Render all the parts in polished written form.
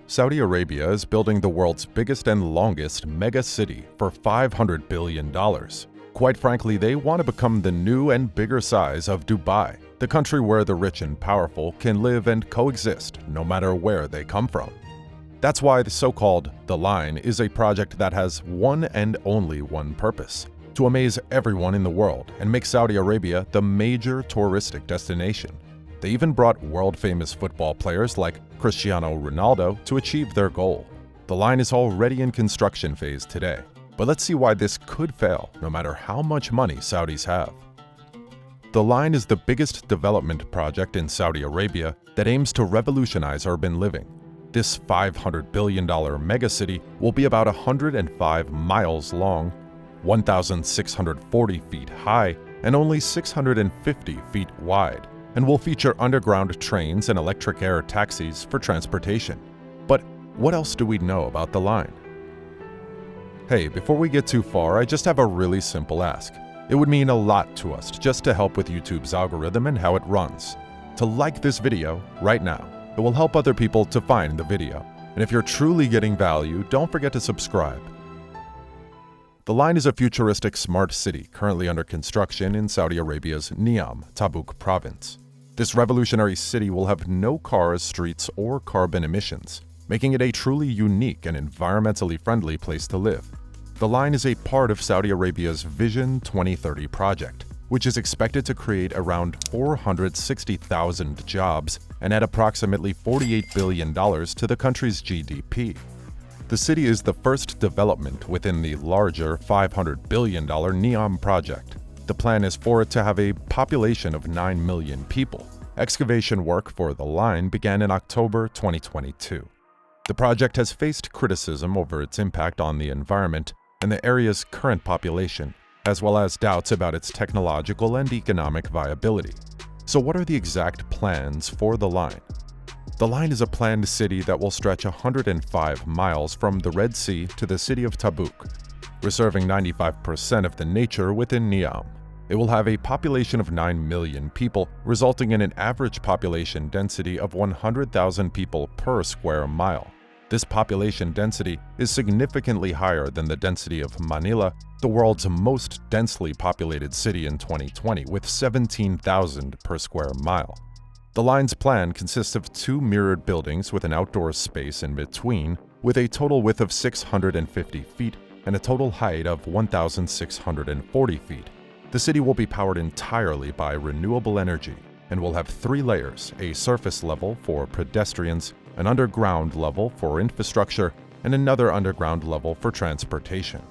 Saudi Arabia is building the world's biggest and longest mega city for $500 billion. Quite frankly, they want to become the new and bigger size of Dubai, the country where the rich and powerful can live and coexist no matter where they come from. That's why the so-called The Line is a project that has one and only one purpose: to amaze everyone in the world and make Saudi Arabia the major touristic destination. They even brought world-famous football players like Cristiano Ronaldo to achieve their goal. The line is already in construction phase today, but let's see why this could fail no matter how much money Saudis have. The line is the biggest development project in Saudi Arabia that aims to revolutionize urban living. This $500 billion megacity will be about 105 miles long, 1,640 feet high, and only 650 feet wide, and will feature underground trains and electric air taxis for transportation. But what else do we know about the line? Hey, before we get too far, I just have a really simple ask. It would mean a lot to us just to help with YouTube's algorithm and how it runs. To like this video right now. It will help other people to find the video. And if you're truly getting value, don't forget to subscribe. The line is a futuristic smart city currently under construction in Saudi Arabia's Niam, Tabuk province. This revolutionary city will have no cars, streets, or carbon emissions, making it a truly unique and environmentally friendly place to live. The line is a part of Saudi Arabia's Vision 2030 project, which is expected to create around 460,000 jobs and add approximately $48 billion to the country's GDP. The city is the first development within the larger $500 billion Niam project. The plan is for it to have a population of 9 million people. Excavation work for the line began in October 2022. The project has faced criticism over its impact on the environment and the area's current population, as well as doubts about its technological and economic viability. So what are the exact plans for the line? The line is a planned city that will stretch 105 miles from the Red Sea to the city of Tabuk, reserving 95% of the nature within Niam. It will have a population of 9 million people, resulting in an average population density of 100,000 people per square mile. This population density is significantly higher than the density of Manila, the world's most densely populated city in 2020, with 17,000 per square mile. The line's plan consists of 2 mirrored buildings with an outdoor space in between, with a total width of 650 feet and a total height of 1,640 feet. The city will be powered entirely by renewable energy and will have 3 layers: a surface level for pedestrians, an underground level for infrastructure, and another underground level for transportation.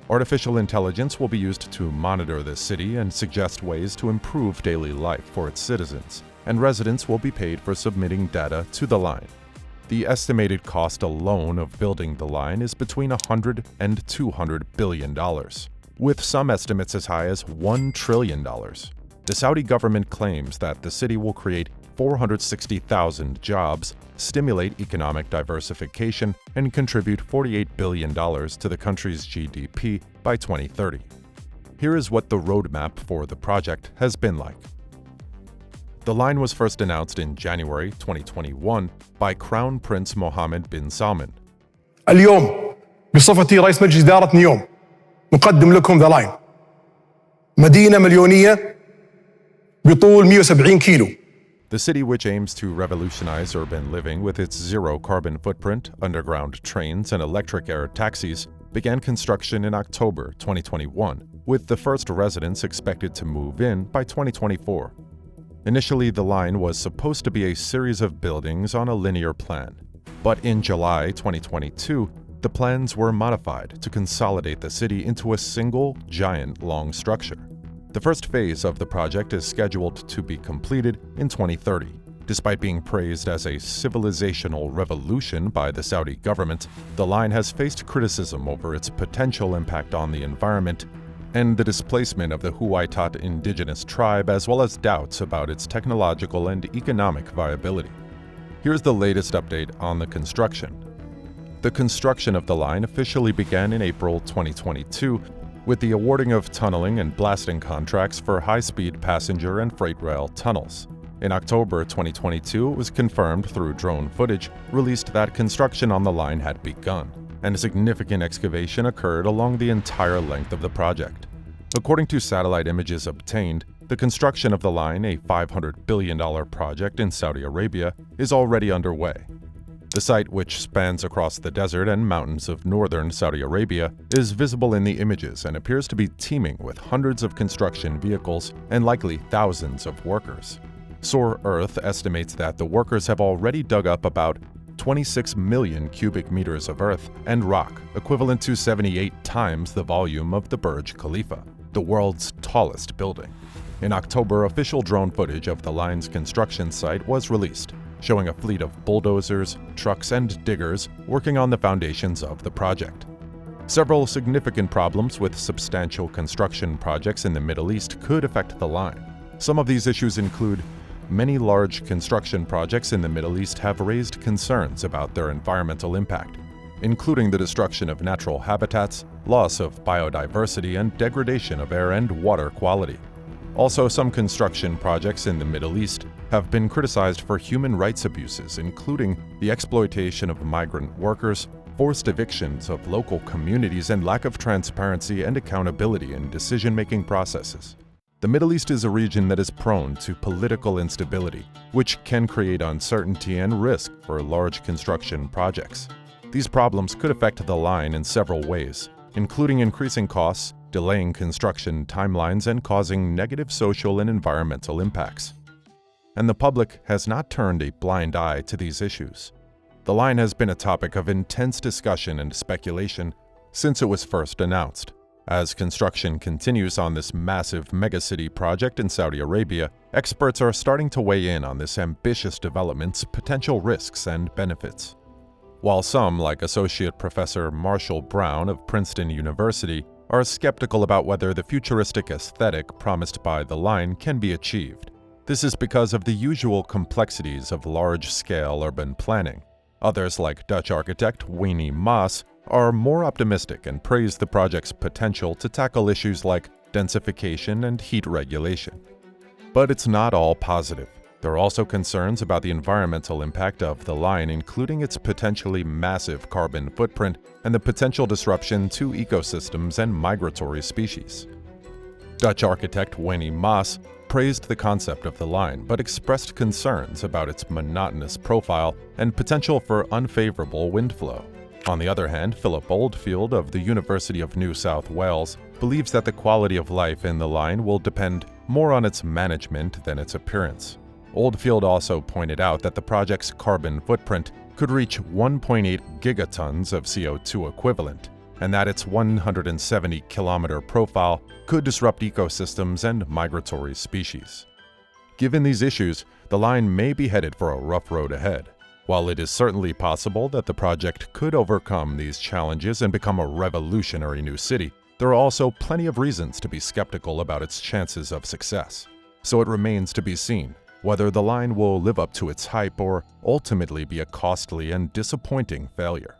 Artificial intelligence will be used to monitor the city and suggest ways to improve daily life for its citizens, and residents will be paid for submitting data to the line. The estimated cost alone of building the line is between $100 and $200 billion, with some estimates as high as $1 trillion. The Saudi government claims that the city will create 460,000 jobs, stimulate economic diversification, and contribute $48 billion to the country's GDP by 2030. Here is what the roadmap for the project has been like. The line was first announced in January 2021 by Crown Prince Mohammed bin Salman. اليوم بصفتي رئيس مجلس إدارة نيوم نقدم لكم ذا لاين مدينة مليونية بطول 170 كيلو. The city, which aims to revolutionize urban living with its zero carbon footprint, underground trains, and electric air taxis, began construction in October 2021, with the first residents expected to move in by 2024. Initially, the line was supposed to be a series of buildings on a linear plan, but in July 2022, the plans were modified to consolidate the city into a single, giant, long structure. The first phase of the project is scheduled to be completed in 2030. Despite being praised as a civilizational revolution by the Saudi government, the line has faced criticism over its potential impact on the environment and the displacement of the Huaytat indigenous tribe, as well as doubts about its technological and economic viability. Here's the latest update on the construction. The construction of the line officially began in April 2022, with the awarding of tunneling and blasting contracts for high-speed passenger and freight rail tunnels. In October 2022, it was confirmed through drone footage released that construction on the line had begun, and a significant excavation occurred along the entire length of the project. According to satellite images obtained, the construction of the line, a $500 billion project in Saudi Arabia, is already underway. The site, which spans across the desert and mountains of northern Saudi Arabia, is visible in the images and appears to be teeming with hundreds of construction vehicles and likely thousands of workers. Soar Earth estimates that the workers have already dug up about 26 million cubic meters of earth and rock, equivalent to 78 times the volume of the Burj Khalifa, the world's tallest building. In October, official drone footage of the line's construction site was released, showing a fleet of bulldozers, trucks, and diggers working on the foundations of the project. Several significant problems with substantial construction projects in the Middle East could affect the line. Some of these issues include many large construction projects in the Middle East have raised concerns about their environmental impact, including the destruction of natural habitats, loss of biodiversity, and degradation of air and water quality. Also, some construction projects in the Middle East have been criticized for human rights abuses, including the exploitation of migrant workers, forced evictions of local communities, and lack of transparency and accountability in decision-making processes. The Middle East is a region that is prone to political instability, which can create uncertainty and risk for large construction projects. These problems could affect the line in several ways, including increasing costs, delaying construction timelines, and causing negative social and environmental impacts. And the public has not turned a blind eye to these issues. The line has been a topic of intense discussion and speculation since it was first announced. As construction continues on this massive megacity project in Saudi Arabia, experts are starting to weigh in on this ambitious development's potential risks and benefits. While some, like Associate Professor Marshall Brown of Princeton University, are skeptical about whether the futuristic aesthetic promised by the line can be achieved, this is because of the usual complexities of large-scale urban planning. Others, like Dutch architect Wayne Maas, are more optimistic and praise the project's potential to tackle issues like densification and heat regulation. But it's not all positive. There are also concerns about the environmental impact of the line, including its potentially massive carbon footprint and the potential disruption to ecosystems and migratory species. Dutch architect Wayne Maas praised the concept of the line, but expressed concerns about its monotonous profile and potential for unfavorable wind flow. On the other hand, Philip Oldfield of the University of New South Wales believes that the quality of life in the line will depend more on its management than its appearance. Oldfield also pointed out that the project's carbon footprint could reach 1.8 gigatons of CO2 equivalent, and that its 170-kilometer profile could disrupt ecosystems and migratory species. Given these issues, the line may be headed for a rough road ahead. While it is certainly possible that the project could overcome these challenges and become a revolutionary new city, there are also plenty of reasons to be skeptical about its chances of success. So it remains to be seen whether the line will live up to its hype or ultimately be a costly and disappointing failure.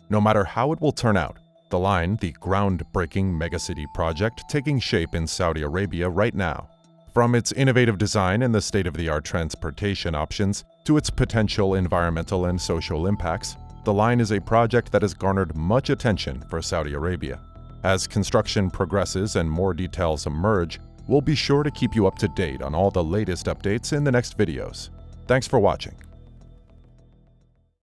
No matter how it will turn out, the line, the groundbreaking megacity project taking shape in Saudi Arabia right now, from its innovative design and the state-of-the-art transportation options to its potential environmental and social impacts, the line is a project that has garnered much attention for Saudi Arabia. As construction progresses and more details emerge, we'll be sure to keep you up to date on all the latest updates in the next videos. Thanks for watching.